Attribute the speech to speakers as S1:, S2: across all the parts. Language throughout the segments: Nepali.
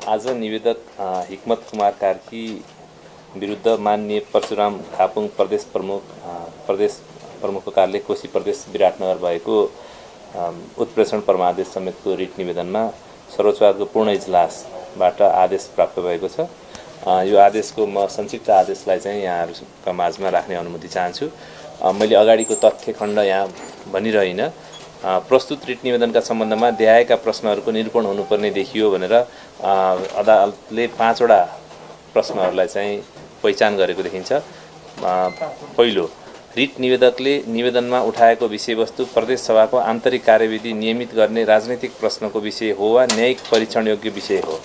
S1: आज निवेदक हिक्मत कुमार कार्की विरुद्ध माननीय परशुराम खापुङ प्रदेश प्रमुखको कार्यालय कोशी प्रदेश विराटनगर भएको उत्प्रेषण परमादेश समेतको रिट निवेदनमा सर्वोच्च पूर्ण इजलासबाट आदेश प्राप्त भएको छ। यो आदेशको म संक्षिप्त आदेशलाई चाहिँ यहाँहरुका माझमा राख्ने अनुमति चाहन्छु। मैले अगाडिको तथ्य खण्ड यहाँ भनिरहिन प्रस्तुत रिट निवेदनका सम्बन्धमा देखाएका प्रश्नहरूको निरूपण हुनुपर्ने देखियो भनेर अदालतले 5 वटा प्रश्नहरूलाई चाहिँ पहिचान गरेको देखिन्छ। पहिलो, रिट निवेदकले निवेदनमा उठाएको विषयवस्तु प्रदेश सभाको आन्तरिक कार्यविधि नियमित गर्ने राजनीतिक प्रश्नको विषय हो वा न्यायिक परीक्षण योग्य विषय हो।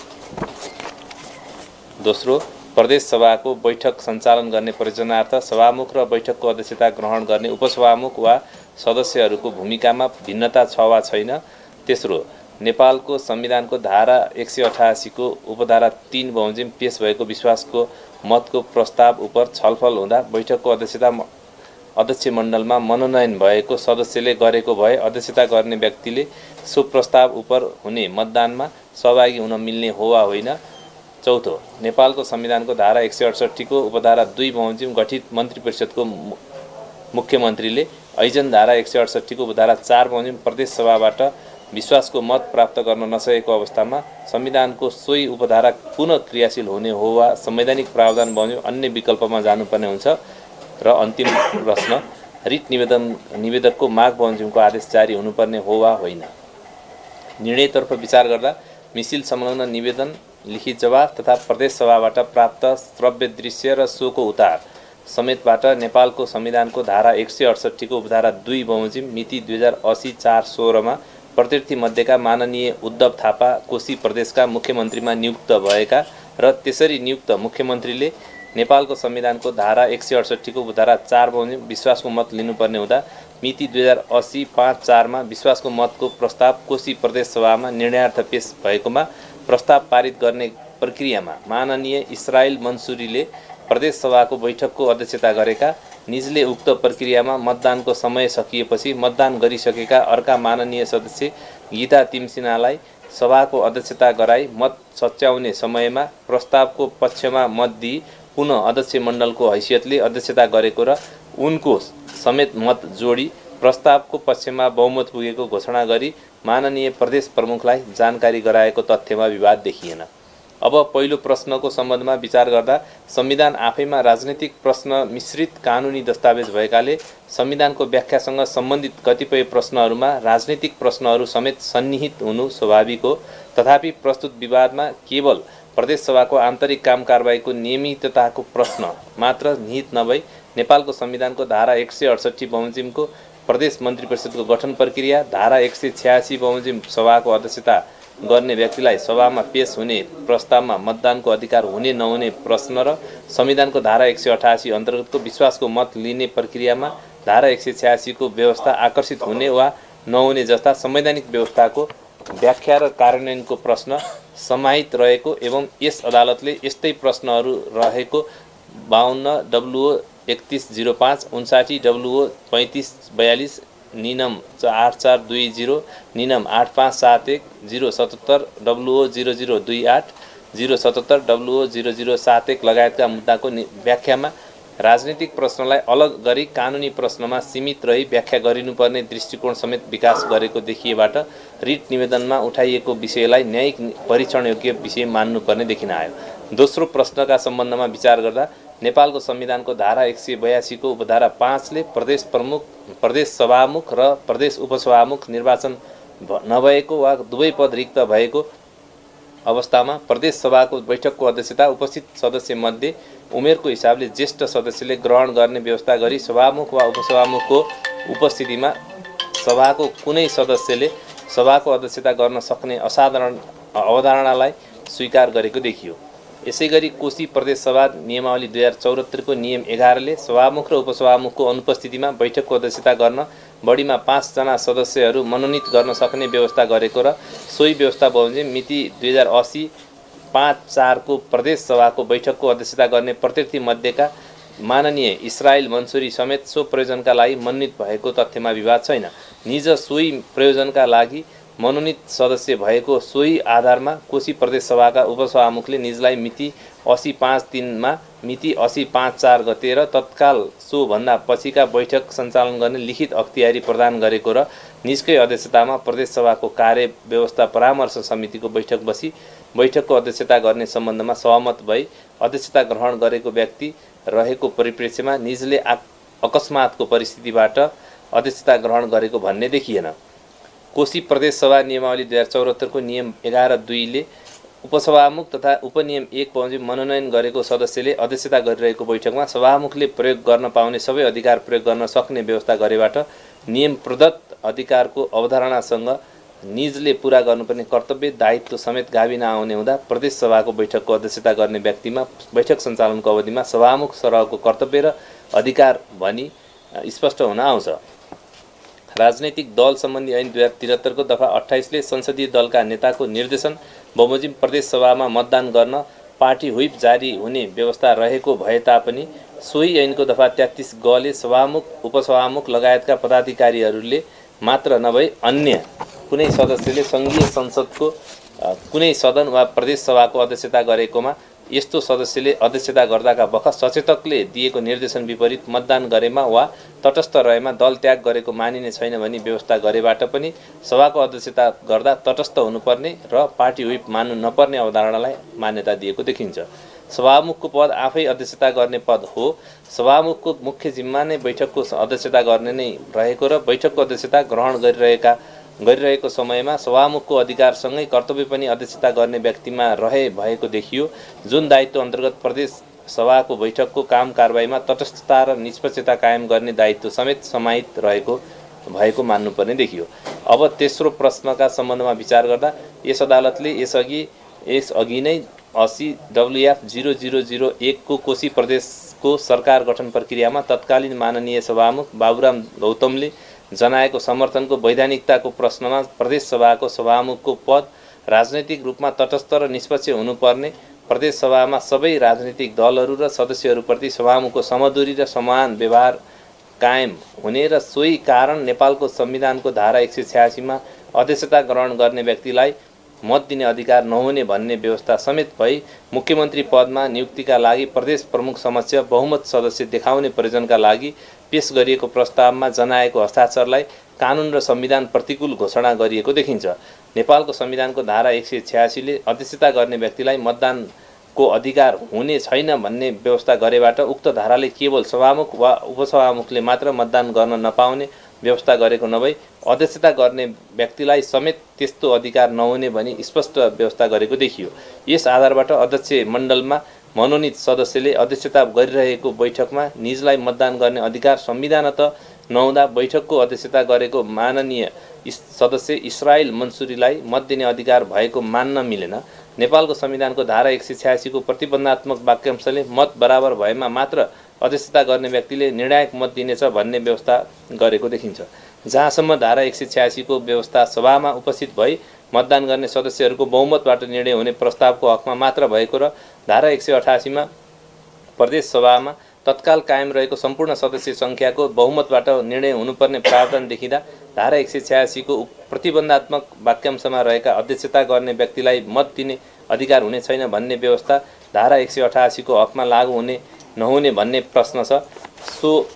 S1: दोस्रो, प्रदेश सभाको बैठक सञ्चालन गर्ने परियोजनार्थ सभामुख र बैठकको अध्यक्षता ग्रहण गर्ने उपसभामुख वा सदस्यहरूको भूमिकामा भिन्नता छ वा छैन। तेस्रो, नेपालको संविधानको धारा 188 को उपधारा 3 बमोजिम पेश भएको विश्वासको मतको प्रस्ताव उपर छलफल हुँदा बैठकको अध्यक्ष मण्डलमा मनोनयन भएको सदस्यले गरेको भए अध्यक्षता गर्ने व्यक्तिले सो प्रस्ताव उपर हुने मतदानमा सहभागी हुन मिल्ने हो वा होइन। चौथो, नेपालको संविधानको धारा 168 को उपधारा 2 बमोजिम गठित मन्त्री परिषदको मुख्यमन्त्रीले ऐजन धारा 168 को उपधारा 4 बमोजिम प्रदेश सभाबाट विश्वासको मत प्राप्त गर्न नसकेको अवस्थामा संविधानको सोही उपधारा पुनः क्रियाशील हुने हो वा संवैधानिक प्रावधान बमोजिम अन्य विकल्पमा जानुपर्ने हुन्छ। र अन्तिम प्रश्न, रिट निवेदकको माग बमोजिमको आदेश जारी हुनुपर्ने हो वा होइन। निर्णयतर्फ विचार गर्दा मिसिल संलग्न निवेदन, लिखित जवाफ तथा प्रदेश सभाबाट प्राप्त श्रव्य दृश्य र सोको उतार समेतबाट नेपालको संविधानको धारा 168 को उपधारा 2 बमोजिम मिति 2080-4-16 मा प्रत्यर्थी मध्येका माननीय उद्धव थापा कोशी प्रदेशका मुख्यमन्त्रीमा नियुक्त भएका र त्यसरी नियुक्त मुख्यमन्त्रीले नेपालको संविधानको धारा 168 को उपधारा 4 बमोजिम विश्वासको मत लिनुपर्ने हुँदा मिति 2080-5-4 मा विश्वासको मतको प्रस्ताव कोशी प्रदेश सभामा निर्णयार्थ पेश भएकोमा प्रस्ताव पारित गर्ने प्रक्रियामा माननीय इस्राइल मन्सुरीले प्रदेश सभाको बैठकको अध्यक्षता गरेका, निजले उक्त प्रक्रियामा मतदानको समय सकिएपछि मतदान गरिसकेका अर्का माननीय सदस्य गीता तिमसिनालाई सभाको अध्यक्षता गराई मत सच्याउने समयमा प्रस्तावको पक्षमा मत दिई पुनः अध्यक्ष मण्डलको हैसियतले अध्यक्षता गरेको र उनको समेत मत जोडी प्रस्तावको पक्षमा बहुमत पुगेको घोषणा गरी माननीय प्रदेश प्रमुखलाई जानकारी गराएको तथ्यमा विवाद देखिएन। अब पहिलो प्रश्नको सम्बन्धमा विचार गर्दा संविधान आफैमा राजनीतिक प्रश्न मिश्रित कानुनी दस्तावेज भएकाले संविधानको व्याख्यासँग सम्बन्धित कतिपय प्रश्नहरूमा राजनीतिक प्रश्नहरू समेत सन्निहित हुनु स्वाभाविक हो। तथापि प्रस्तुत विवादमा केवल प्रदेश सभाको आन्तरिक काम कारबाहीको नियमितताको प्रश्न मात्र निहित नभई नेपालको संविधानको धारा 168 बमोजिमको प्रदेश मन्त्री परिषदको गठन प्रक्रिया, धारा 186 बमोजिम सभाको अध्यक्षता गर्ने व्यक्तिलाई सभामा पेश हुने प्रस्तावमा मतदानको अधिकार हुने नहुने प्रश्न र संविधानको धारा 188 अन्तर्गतको विश्वासको मत लिने प्रक्रियामा धारा 186 को व्यवस्था आकर्षित हुने वा नहुने जस्ता संवैधानिक व्यवस्थाको व्याख्या र कार्यान्वयनको प्रश्न समाहित रहेको एवं यस अदालतले यस्तै प्रश्नहरू रहेको 52 WO 3105, 59 WO 3542, निनम 8420, निनम 8571, 077 WO 0028, 077 WO 0071 लगायतका मुद्दाको व्याख्यामा राजनीतिक प्रश्नलाई अलग गरी कानुनी प्रश्नमा सीमित रही व्याख्या गरिनुपर्ने दृष्टिकोण समेत विकास गरेको देखिएबाट रिट निवेदनमा उठाइएको विषयलाई न्यायिक परीक्षण योग्य विषय मान्नुपर्ने देखिन आयो। दोस्रो प्रश्नका सम्बन्धमा विचार गर्दा नेपालको संविधानको धारा 182 को उपधारा 5 ले प्रदेश प्रमुख, प्रदेश सभामुख र प्रदेश उपसभामुख निर्वाचन नभएको वा दुवै पद रिक्त भएको अवस्थामा प्रदेश सभाको बैठकको अध्यक्षता उपस्थित सदस्य मध्ये उमेरको हिसाबले ज्येष्ठ सदस्यले ग्रहण गर्ने व्यवस्था गरी सभामुख वा उपसभामुखको उपस्थितिमा सभाको कुनै सदस्यले सभाको अध्यक्षता गर्न सक्ने असाधारण अवधारणालाई स्वीकार गरेको देखियो। यसैगरी कोशी प्रदेश सभा नियमावली 2074 को नियम 11 ले सभामुख र उपसभामुखको अनुपस्थितिमा बैठकको अध्यक्षता गर्न बढीमा 5 जना सदस्यहरू मनोनित गर्न सक्ने व्यवस्था गरेको र सोही व्यवस्था बमोजिम मिति 2080-5-4 को प्रदेश सभाको बैठकको अध्यक्षता गर्ने प्रत्यर्थी मध्येका माननीय इस्राइल मन्सुरी समेत सो प्रयोजनका लागि मनोनित भएको तथ्यमा विवाद छैन। निज सोही प्रयोजनका लागि मनोनित सदस्य भएको सोही आधारमा कोशी प्रदेश सभाका उपसभामुखले निजलाई मिति 80-5-3 मिति 80-5-4 गते र तत्काल सोभन्दा पछिका बैठक सञ्चालन गर्ने लिखित अख्तियारी प्रदान गरेको र निजकै अध्यक्षतामा प्रदेश सभाको कार्य व्यवस्था परामर्श समितिको बैठक बसी बैठकको अध्यक्षता गर्ने सम्बन्धमा सहमत भई अध्यक्षता ग्रहण गरेको व्यक्ति रहेको परिप्रेक्ष्यमा निजले अकस्मातको परिस्थितिबाट अध्यक्षता ग्रहण गरेको भन्ने देखिएन। कोशी प्रदेश सभा नियमावली 2074 को नियम 11(2) ले उपसभामुख तथा उपनियम 1 बमोजिम मनोनयन गरेको सदस्यले अध्यक्षता गरिरहेको बैठकमा सभामुखले प्रयोग गर्न पाउने सबै अधिकार प्रयोग गर्न सक्ने व्यवस्था गरेबाट नियम प्रदत्त अधिकारको अवधारणासँग निजले पूरा गर्नुपर्ने कर्तव्य दायित्व समेत गाभी नआउने हुँदा प्रदेश सभाको बैठकको अध्यक्षता गर्ने व्यक्तिमा बैठक सञ्चालनको अवधिमा सभामुख सरहको कर्तव्य र अधिकार भनी स्पष्ट हुन आउँछ। राजनैतिक दल सम्बन्धी ऐन 2073 को दफा 28 ले संसदीय दलका नेताको निर्देशन बमोजिम प्रदेश सभामा मतदान गर्न पार्टी व्हिप जारी हुने व्यवस्था रहेको भए तापनि सोही ऐनको दफा 33 ग ले सभामुख उपसभामुख लगायतका पदाधिकारीहरूले मात्र नभई अन्य कुनै सदस्यले संघीय संसदको कुनै सदन वा प्रदेश सभाको अध्यक्षता गरेकोमा यस्तो सदस्यले अध्यक्षता गर्दाका बखत सचेतकले दिएको निर्देशन विपरीत मतदान गरेमा वा तटस्थ रहेमा दल त्याग गरेको मानिने छैन भनी व्यवस्था गरेबाट पनि सभाको अध्यक्षता गर्दा तटस्थ हुनुपर्ने र पार्टी व्हिप मान्नु नपर्ने अवधारणालाई मान्यता दिएको देखिन्छ। सभामुखको पद आफै अध्यक्षता गर्ने पद हो। सभामुखको मुख्य जिम्मा नै बैठकको अध्यक्षता गर्ने नै रहेको र बैठकको अध्यक्षता ग्रहण गरिरहेको समयमा सभामुखको अधिकारसँगै कर्तव्य पनि अध्यक्षता गर्ने व्यक्तिमा भएको देखियो, जुन दायित्व अन्तर्गत प्रदेश सभाको बैठकको काम कारबाहीमा तटस्थता र निष्पक्षता कायम गर्ने दायित्व समेत समाहित भएको मान्नुपर्ने देखियो। अब तेस्रो प्रश्नका सम्बन्धमा विचार गर्दा यस अदालतले यसअघि नै 80WF0001 को कोशी प्रदेशको सरकार गठन प्रक्रियामा तत्कालीन माननीय सभामुख बाबुराम गौतमले जनाएको समर्थनको वैधानिकताको प्रश्नमा प्रदेश सभाको सभामुखको पद राजनैतिक रूपमा तटस्थ र निष्पक्ष हुनुपर्ने, प्रदेश सभामा सबै राजनीतिक दलहरू र सदस्यहरूप्रति सभामुखको समदूरी र समान व्यवहार कायम हुने र सोही कारण नेपालको संविधानको धारा 186 मा अध्यक्षता ग्रहण गर्ने व्यक्तिलाई मत दिने अधिकार नहुने भन्ने व्यवस्था समेत भई मुख्यमन्त्री पदमा नियुक्तिका लागि प्रदेश प्रमुख समक्ष बहुमत सदस्य देखाउने प्रयोजनका लागि पेश गरिएको प्रस्तावमा जनाएको हस्ताक्षरलाई कानुन र संविधान प्रतिकूल घोषणा गरिएको देखिन्छ। नेपालको संविधानको धारा 186 ले अध्यक्षता गर्ने व्यक्तिलाई मतदानको अधिकार हुने छैन भन्ने व्यवस्था गरेबाट उक्त धाराले केवल सभामुख वा उपसभामुखले मात्र मतदान गर्न नपाउने व्यवस्था गरेको नभई अध्यक्षता गर्ने व्यक्तिलाई समेत त्यस्तो अधिकार नहुने भनी स्पष्ट व्यवस्था गरेको देखियो। यस आधारबाट अध्यक्ष मण्डलमा मनोनित सदस्यले अध्यक्षता गरिरहेको बैठकमा निजलाई मतदान गर्ने अधिकार संविधानत नहुँदा बैठकको अध्यक्षता गरेको माननीय सदस्य इस्राइल मन्सुरीलाई मत दिने अधिकार भएको मान्न मिलेन। नेपालको संविधानको धारा 186 को प्रतिबन्धात्मक वाक्यांशले मत बराबर भएमा मात्र अध्यक्षता गर्ने व्यक्तिले निर्णायक मत दिनेछ भन्ने व्यवस्था गरेको देखिन्छ। जहाँसम्म धारा 186 को व्यवस्था सभामा उपस्थित भई मतदान गर्ने सदस्यहरूको बहुमतबाट निर्णय हुने प्रस्तावको हकमा मात्र भएको र धारा 188 मा प्रदेश सभामा तत्काल कायम रहेको सम्पूर्ण सदस्य संख्याको बहुमतबाट निर्णय हुनुपर्ने प्रावधान देखिँदा धारा 186 को प्रतिबन्धात्मक वाक्यांशमा रहेका अध्यक्षता गर्ने व्यक्तिलाई मत दिने अधिकार हुने छैन भन्ने व्यवस्था धारा 188 को हकमा लागू हुने नहुने भन्ने प्रश्न छ। सो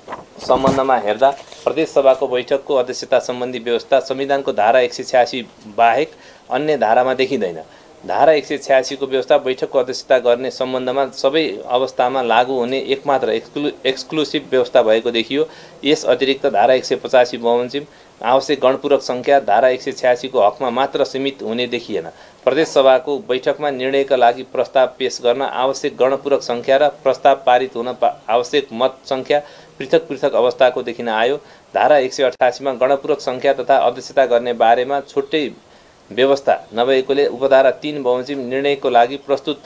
S1: सम्बन्धमा हेर्दा प्रदेश सभाको बैठकको अध्यक्षता सम्बन्धी व्यवस्था संविधानको धारा 186 बाहेक अन्य धारामा देखिँदैन। धारा 186 को व्यवस्था बैठकको अध्यक्षता गर्ने सम्बन्धमा सबै अवस्थामा लागू हुने एकमात्र एक्सक्लुसिभ व्यवस्था भएको देखियो। यस अतिरिक्त धारा 185 बमोजिम आवश्यक गणपूरक संख्या धारा 186 को हकमा मात्र सीमित हुने देखिएन। प्रदेश सभाको बैठकमा निर्णयका लागि प्रस्ताव पेश गर्न आवश्यक गणपूरक संख्या र प्रस्ताव पारित हुन आवश्यक मत संख्या पृथक पृथक अवस्थाको देखिन आयो। धारा 188 मा गणपूरक संख्या तथा अध्यक्षता गर्ने बारेमा छुट्टै व्यवस्था नभएकोले उपधारा 3 बमोजिम निर्णयको लागि प्रस्तुत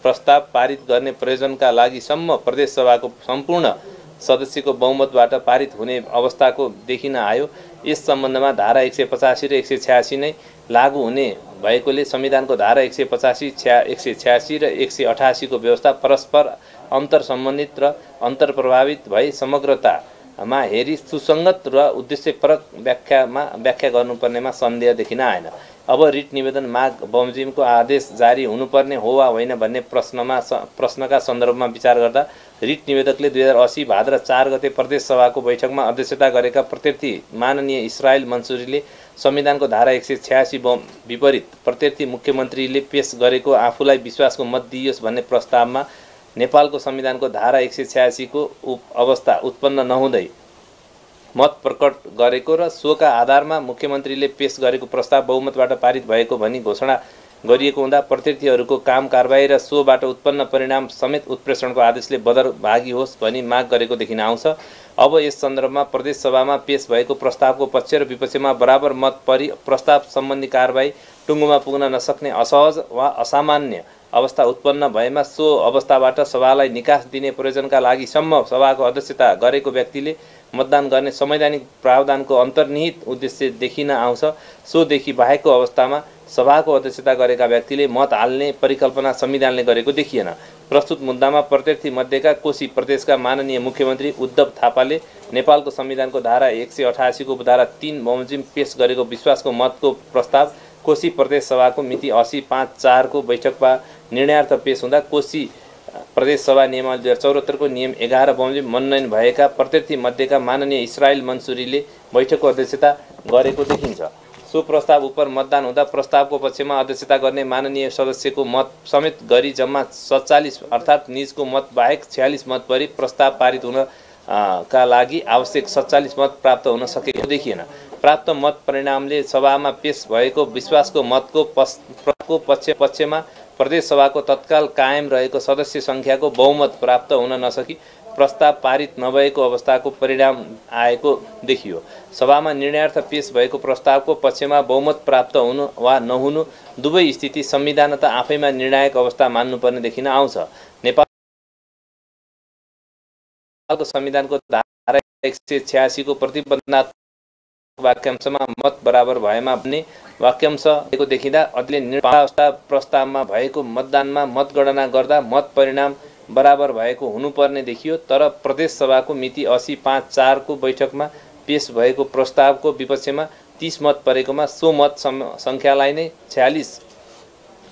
S1: प्रस्ताव पारित गर्ने प्रयोजनका लागि सम्म प्रदेश सभाको सम्पूर्ण सदस्यको बहुमतबाट पारित हुने अवस्थाको देखिन आयो। यस सम्बन्धमा धारा 185 र 186 नै लागू हुने भएकोले संविधानको धारा 185, 186 र 188 को व्यवस्था परस्पर अन्तर सम्बन्धित र अन्तर प्रभावित भई समग्रता मा हेरी सुसङ्गत र उद्देश्यपरक व्याख्या गर्नुपर्नेमा सन्देह देखिन आएन। अब रिट निवेदन माग बमोजिमको आदेश जारी हुनुपर्ने हो वा होइन भन्ने प्रश्नका सन्दर्भमा विचार गर्दा रिट निवेदकले 2080 भाद्र 4 गते प्रदेश सभाको बैठकमा अध्यक्षता गरेका प्रत्यर्थी माननीय इस्रायल मन्सुरीले संविधानको धारा 186 विपरीत प्रत्यर्थी मुख्यमन्त्रीले पेश गरेको आफूलाई विश्वासको मत दिइयोस् भन्ने प्रस्तावमा नेपालको संविधानको धारा 186 को अवस्था उत्पन्न नहुँदै मत प्रकट गरेको र सोका आधारमा मुख्यमन्त्रीले पेश गरेको प्रस्ताव बहुमतबाट पारित भएको भनी घोषणा गरिएको हुँदा प्रत्यर्थीहरूको काम कारबाही र सोबाट उत्पन्न परिणाम समेत उत्प्रेषणको आदेशले बदरभागी होस् भनी माग गरेको देखिन आउँछ। अब यस सन्दर्भमा प्रदेश सभामा पेश भएको प्रस्तावको पक्ष र विपक्षमा बराबर मत परि प्रस्ताव सम्बन्धी कारबाही टुङ्गोमा पुग्न नसक्ने असहज वा असामान्य अवस्था उत्पन्न भएमा सो अवस्थाबाट सभालाई निकास दिने प्रयोजनका लागि सम्म सभाको अध्यक्षता गरेको व्यक्तिले मतदान गर्ने संवैधानिक प्रावधानको अन्तर्निहित उद्देश्य देखिन आउँछ। सोदेखि बाहेकको अवस्थामा सभाको अध्यक्षता गरेका व्यक्तिले मत हाल्ने परिकल्पना संविधानले गरेको देखिएन। प्रस्तुत मुद्दामा प्रत्यर्थी मध्येका कोशी प्रदेशका माननीय मुख्यमन्त्री उद्धव थापाले नेपालको संविधानको धारा 188 को धारा 3 बमोजिम पेश गरेको विश्वासको मतको प्रस्ताव कोशी प्रदेश सभाको मिति 80/5/4 को बैठकमा निर्णयार्थ पेश हुँदा कोशी प्रदेश सभा नियमावली 2074 को नियम 11 बमोजिम मनोनयन भएका प्रत्यर्थी मध्येका माननीय इस्रायल मन्सुरीले बैठकको अध्यक्षता गरेको देखिन्छ। सो प्रस्ताव उपर मतदान हुँदा प्रस्तावको पक्षमा अध्यक्षता गर्ने माननीय सदस्यको मत समेत गरी जम्मा 47 अर्थात् निजको मत बाहेक 46 मत परि प्रस्ताव पारित हुन का लागि आवश्यक 47 मत प्राप्त हुन सकेको देखिएन। प्राप्त मत परिणामले सभामा पेश भएको विश्वासको मतको पक्षमा प्रदेश सभाको तत्काल कायम रहेको सदस्य सङ्ख्याको बहुमत प्राप्त हुन नसकी प्रस्ताव पारित नभएको अवस्थाको परिणाम आएको देखियो। सभामा निर्णयार्थ पेश भएको प्रस्तावको पक्षमा बहुमत प्राप्त हुनु वा नहुनु दुवै स्थिति संविधान त आफैमा निर्णायक अवस्था मान्नुपर्ने देखिन आउँछ। नेपालको संविधानको धारा 186 को प्रतिबन्धात्मक वाक्यांशमा मत बराबर भएमा भन्ने वाक्यांशको देखिँदा अध्ययनले प्रस्तावमा भएको मतदानमा मतगणना गर्दा मत परिणाम बराबर भएको हुनुपर्ने देखियो। तर प्रदेश सभाको मिति 80/5/4 को बैठकमा पेश भएको प्रस्तावको विपक्षमा 30 मत परेकोमा सो मत सङ्ख्यालाई नै 46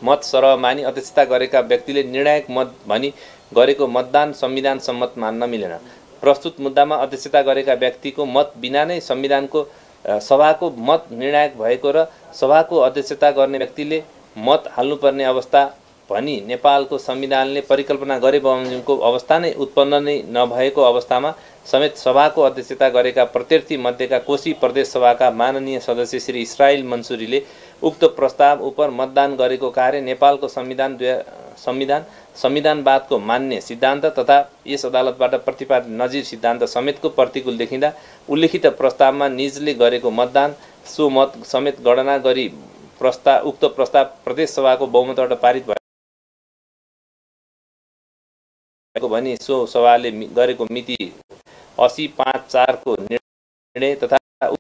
S1: मत सरह मानी अध्यक्षता गरेका व्यक्तिले निर्णायक मत भनी गरेको मतदान संविधान सम्मत मान्न मिलेन। प्रस्तुत मुद्दामा अध्यक्षता गरेका व्यक्तिको मत बिना नै संविधानको सभाको मत निर्णायक भएको र सभाको अध्यक्षता गर्ने व्यक्तिले मत हाल्नुपर्ने अवस्था भनी नेपालको संविधानले परिकल्पना गरे बमोजिमको अवस्था नै उत्पन्न नै नभएको अवस्थामा समेत सभाको अध्यक्षता गरेका प्रत्यर्थी मध्येका कोशी प्रदेश सभाका माननीय सदस्य श्री इस्रायल मन्सुरीले उक्त प्रस्ताव उपर मतदान गरेको कार्य नेपालको संविधानवादको मान्य सिद्धान्त तथा यस अदालतबाट प्रतिपादित नजिर सिद्धान्त समेतको प्रतिकूल देखिँदा उल्लेखित प्रस्तावमा निजले गरेको मतदान सो मत समेत गणना गरी उक्त प्रस्ताव प्रदेश सभाको बहुमतबाट पारित भएको भनी सो सभाले गरेको मिति 80/5/4 को निर्णय तथा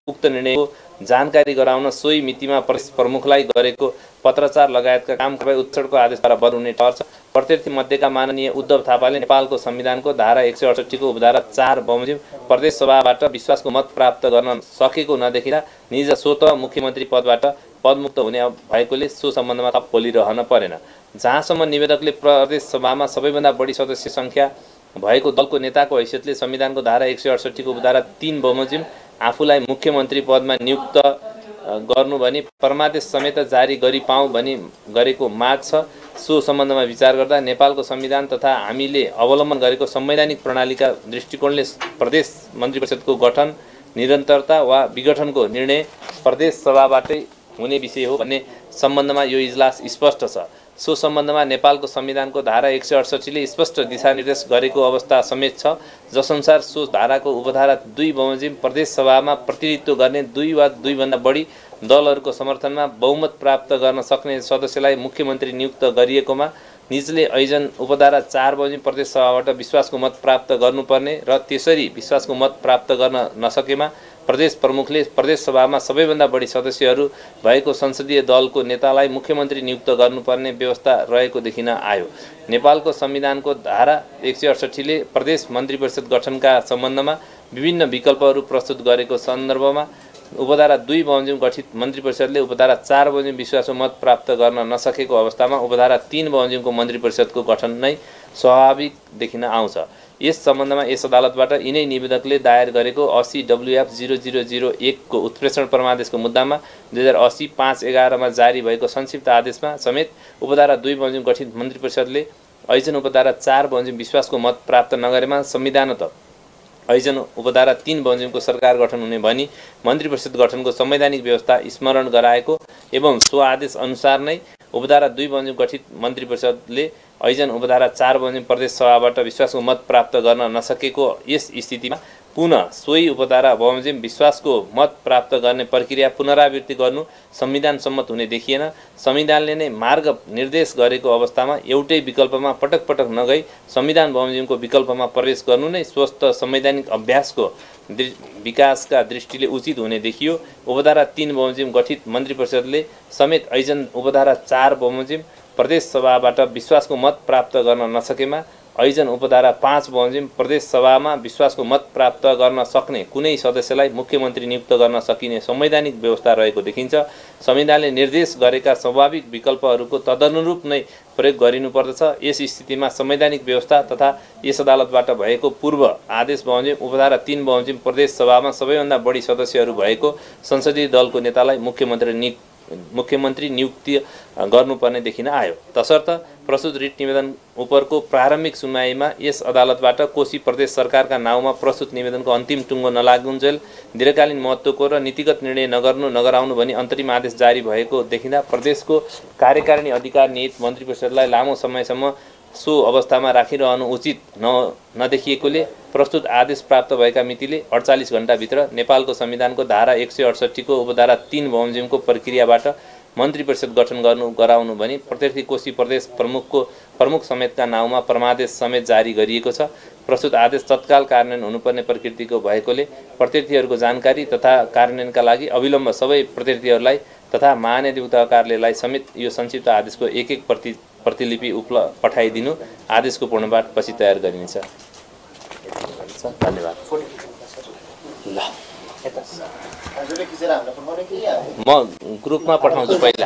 S1: उक्त निर्णयको जानकारी गराउन सोही मितिमा प्रमुखलाई गरेको पत्रचार लगायतका काम कारबाही उत्सर्जको आदेशद्वारा बन्द हुने टर्छ। प्रत्यर्थी मध्येका माननीय उद्धव थापाले नेपालको संविधानको धारा 168 को उपधारा 4 बमोजिम प्रदेश सभाबाट विश्वासको मत प्राप्त गर्न सकेको नदेखिँदा निज स्वतः मुख्यमन्त्री पदबाट पदमुक्त हुने भएकोले सो सम्बन्धमा थप बोलिरहन परेन। जहाँसम्म निवेदकले प्रदेश सभामा सबैभन्दा बढी सदस्य सङ्ख्या भएको दलको नेताको हैसियतले संविधानको धारा 168 को उपधारा 3 बमोजिम आफूलाई मुख्यमन्त्री पदमा नियुक्त गर्नु भनी परमादेश समेत जारी गरी पाऊँ भनी गरेको माग छ। सो सम्बन्धमा विचार गर्दा नेपालको संविधान तथा हामीले अवलम्बन गरेको संवैधानिक प्रणालीका दृष्टिकोणले प्रदेश मन्त्री परिषदको गठन निरन्तरता वा विघटनको निर्णय प्रदेश सभाबाटै हुने विषय हो भन्ने सम्बन्धमा यो इजलास स्पष्ट छ। सो सम्बन्धमा नेपालको संविधानको धारा 168 ले स्पष्ट दिशानिर्देश गरेको अवस्था समेत छ, जसअनुसार सो धाराको उपधारा 2 बमोजिम प्रदेश सभामा प्रतिनिधित्व गर्ने 2 वा 2 भन्दा बढी दलहरूको समर्थनमा बहुमत प्राप्त गर्न सक्ने सदस्यलाई मुख्यमन्त्री नियुक्त गरिएकोमा निजले ऐजन उपधारा 4 बमोजिम प्रदेश सभाबाट विश्वासको मत प्राप्त गर्नुपर्ने र त्यसरी विश्वासको मत प्राप्त गर्न नसकेमा प्रदेश प्रमुखले प्रदेश सभामा सबैभन्दा बढी सदस्यहरू भएको संसदीय दलको नेतालाई मुख्यमन्त्री नियुक्त गर्नुपर्ने व्यवस्था रहेको देखिन आयो। नेपालको संविधानको धारा 168 ले प्रदेश मन्त्री परिषद गठनका सम्बन्धमा विभिन्न विकल्पहरू प्रस्तुत गरेको सन्दर्भमा उपधारा 2 बमोजिम गठित मन्त्री परिषदले उपधारा 4 बमोजिम विश्वासको मत प्राप्त गर्न नसकेको अवस्थामा उपधारा 3 बमोजिमको मन्त्री परिषदको गठन नै स्वाभाविक देखिन आउँछ। यस सम्बन्धमा यस अदालतबाट यिनै निवेदकले दायर गरेको 80 WF 0001 को उत्प्रेषण परमादेशको मुद्दामा 2080 5/11 मा जारी भएको संक्षिप्त आदेशमा समेत उपधारा 2 बमोजिम गठित मन्त्री परिषदले ऐजन उपधारा 4 बमोजिम विश्वासको मत प्राप्त नगरेमा संविधानतः ऐजन उपधारा 3 बमोजिमको सरकार गठन हुने भनी मन्त्री परिषद गठनको संवैधानिक व्यवस्था स्मरण गराएको एवं सो आदेश अनुसार नै उपधारा 2 बमोजिम गठित मन्त्री परिषदले ऐजन उपधारा 4 बमोजिम प्रदेश सभाबाट विश्वासको मत प्राप्त गर्न नसकेको यस स्थितिमा पुनः सोही उपधारा बमोजिम विश्वासको मत प्राप्त गर्ने प्रक्रिया पुनरावृत्ति गर्नु संविधान सम्मत हुने देखिएन। संविधानले नै मार्ग निर्देश गरेको अवस्थामा एउटै विकल्पमा पटक पटक नगई संविधान बमोजिमको विकल्पमा प्रवेश गर्नु नै स्वस्थ संवैधानिक अभ्यासको विकासका दृष्टिले उचित हुने देखियो। उपधारा 3 बमोजिम गठित मन्त्री परिषदले समेत ऐजन उपधारा 4 बमोजिम प्रदेश सभाबाट विश्वासको मत प्राप्त गर्न नसकेमा ऐजन उपधारा 5 बमोजिम प्रदेश सभामा विश्वासको मत प्राप्त गर्न सक्ने कुनै सदस्यलाई मुख्यमन्त्री नियुक्त गर्न सकिने संवैधानिक व्यवस्था रहेको देखिन्छ। संविधानले निर्देश गरेका स्वाभाविक विकल्पहरूको तदनुरूप नै प्रयोग गरिनुपर्दछ। यस स्थितिमा संवैधानिक व्यवस्था तथा यस अदालतबाट भएको पूर्व आदेश बमोजिम उपधारा 3 बमोजिम प्रदेश सभामा सबैभन्दा बढी सदस्यहरू भएको संसदीय दलको नेतालाई मुख्यमन्त्री नियुक्ति गर्नुपर्ने देखिन आयो। तसर्थ प्रस्तुत रिट निवेदन उपरको प्रारम्भिक सुनवाईमा यस अदालतबाट कोशी प्रदेश सरकारका नाउँमा प्रस्तुत निवेदनको अन्तिम टुङ्गो नलागुन्जेल दीर्घकालीन महत्त्वको र नीतिगत निर्णय नगराउनु भनी अन्तरिम आदेश जारी भएको देखिँदा प्रदेशको कार्यकारिणी अधिकार निहित मन्त्री परिषदलाई लामो समयसम्म सो अवस्थामा राखिरहनु उचित नदेखिएकोले प्रस्तुत आदेश प्राप्त भएका मितिले 48 घण्टाभित्र नेपालको संविधानको धारा 168 को उपधारा 3 बमोजिमको प्रक्रियाबाट मन्त्री परिषद गठन गराउनु भनी प्रत्यर्थी कोशी प्रदेश प्रमुख समेतका नाउँमा परमादेश समेत जारी गरिएको छ। प्रस्तुत आदेश तत्काल कार्यान्वयन हुनुपर्ने प्रकृतिको भएकोले प्रत्यर्थीहरूको जानकारी तथा कार्यान्वयनका लागि अविलम्ब सबै प्रत्यर्थीहरूलाई तथा महान्याधिवक्ता कार्यालयलाई समेत यो संक्षिप्त आदेशको एक प्रतिलिपि पठाइदिनु आदेशको पूर्णपाठ पछि तयार गरिनेछ। धन्यवाद। म ग्रुपमा पठाउँछु पहिला।